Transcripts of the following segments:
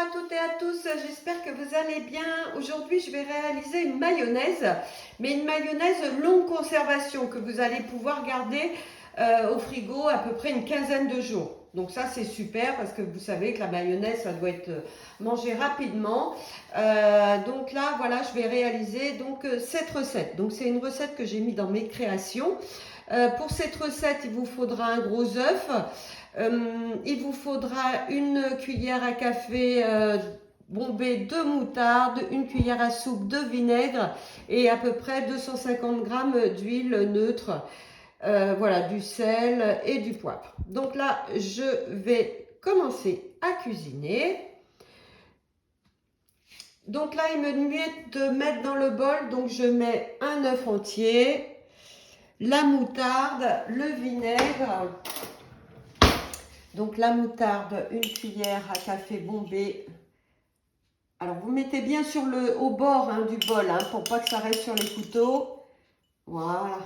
à toutes et à tous, j'espère que vous allez bien. Aujourd'hui, je vais réaliser une mayonnaise, mais une mayonnaise longue conservation que vous allez pouvoir garder au frigo à peu près une quinzaine de jours. Donc ça, c'est super parce que vous savez que la mayonnaise, ça doit être mangé rapidement. Donc là, voilà, je vais réaliser donc cette recette. Donc c'est une recette que j'ai mis dans mes créations. Pour cette recette, il vous faudra un gros œuf. Il vous faudra une cuillère à café bombée de moutarde, une cuillère à soupe de vinaigre et à peu près 250 g d'huile neutre. Voilà, du sel et du poivre. Donc là, je vais commencer à cuisiner. Donc là, il me nuit de mettre dans le bol, donc je mets un œuf entier, la moutarde, le vinaigre. Donc la moutarde, une cuillère à café bombée. Alors vous mettez bien au bord du bol pour pas que ça reste sur les couteaux. Voilà.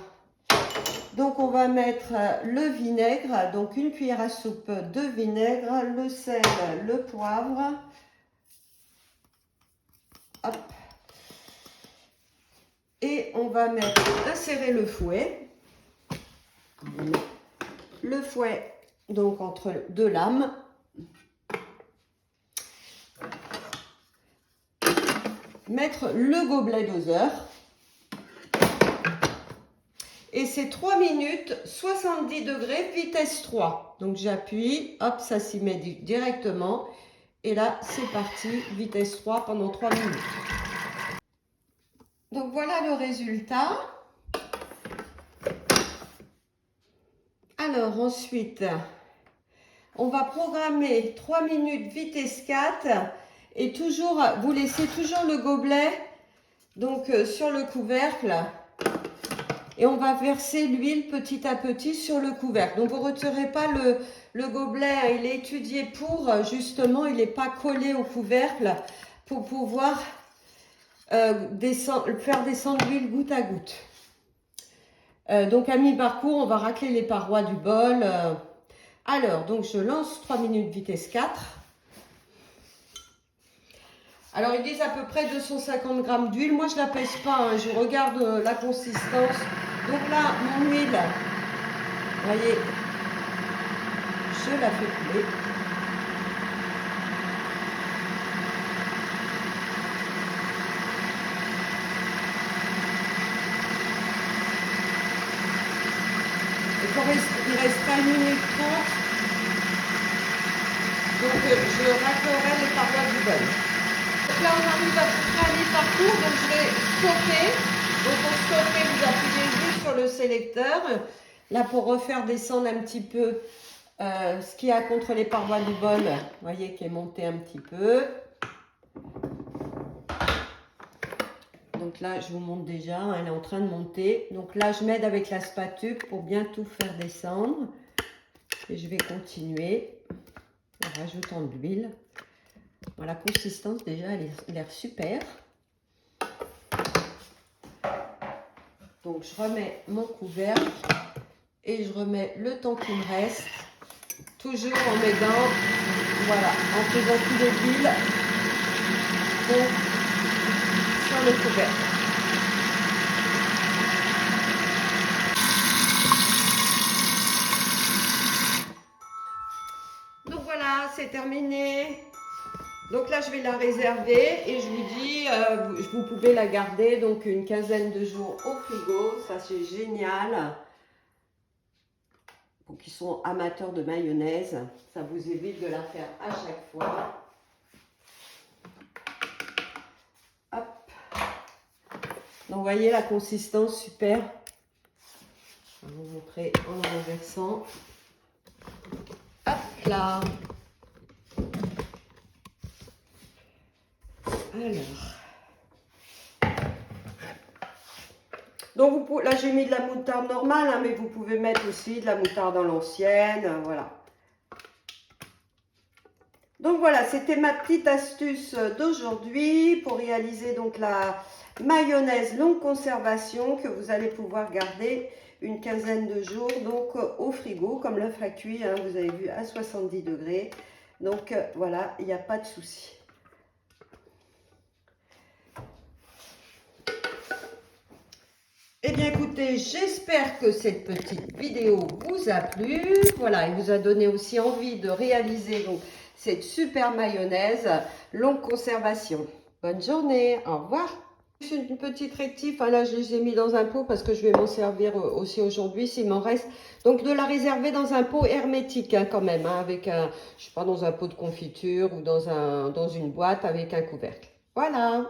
Donc on va mettre le vinaigre, donc une cuillère à soupe de vinaigre, le sel, le poivre. Hop. Et on va insérer le fouet. Le fouet donc entre deux lames. Mettre le gobelet doseur. Et c'est 3 minutes, 70 degrés, vitesse 3. Donc j'appuie, hop, ça s'y met directement. Et là, c'est parti, vitesse 3 pendant 3 minutes. Donc voilà le résultat. Alors ensuite, on va programmer 3 minutes vitesse 4. Et toujours, vous laissez toujours le gobelet donc sur le couvercle. Et on va verser l'huile petit à petit sur le couvercle. Donc vous ne retirez pas le gobelet, il est étudié pour, justement, il n'est pas collé au couvercle pour pouvoir faire descendre l'huile goutte à goutte. Donc à mi-parcours, on va racler les parois du bol. Alors, donc je lance 3 minutes vitesse 4. Alors ils disent à peu près 250 g d'huile. Moi je ne la pèse pas, je regarde la consistance. Donc là, mon huile, vous voyez, je la fais couler. Il restera 1 minute 30. Donc je raclerai les parois du bol. Donc là on arrive à peu près à mi-parcours, donc je vais stopper. Donc pour stopper, vous appuyez juste sur le sélecteur. Là pour refaire descendre un petit peu ce qu'il y a contre les parois du bol, vous voyez qui est monté un petit peu. Donc là, je vous montre déjà, elle est en train de monter. Donc là, je m'aide avec la spatule pour bien tout faire descendre. Et je vais continuer en rajoutant de l'huile. Bon, la consistance, déjà, elle a l'air super. Donc, je remets mon couvercle et je remets le temps qu'il me reste. Toujours en m'aidant, voilà, en faisant couler l'huile sur le couvercle. Donc voilà, c'est terminé. Donc là, je vais la réserver et je vous dis, vous pouvez la garder donc une quinzaine de jours au frigo. Ça, c'est génial. Pour qui sont amateurs de mayonnaise, ça vous évite de la faire à chaque fois. Hop. Donc, vous voyez la consistance, super. Je vais vous montrer en renversant. Hop là. Alors. Donc là j'ai mis de la moutarde normale, mais vous pouvez mettre aussi de la moutarde à l'ancienne, voilà. Donc voilà, c'était ma petite astuce d'aujourd'hui pour réaliser donc la mayonnaise longue conservation que vous allez pouvoir garder une quinzaine de jours donc au frigo, comme l'œuf a cuit, vous avez vu, à 70 degrés. Donc voilà, il n'y a pas de souci. Eh bien écoutez, j'espère que cette petite vidéo vous a plu. Voilà, il vous a donné aussi envie de réaliser donc, cette super mayonnaise longue conservation. Bonne journée, au revoir. Juste une petite rectif, hein, là je les ai mis dans un pot parce que je vais m'en servir aussi aujourd'hui s'il m'en reste. Donc de la réserver dans un pot hermétique hein, quand même, hein, avec un, je sais pas, dans un pot de confiture ou dans une boîte avec un couvercle. Voilà.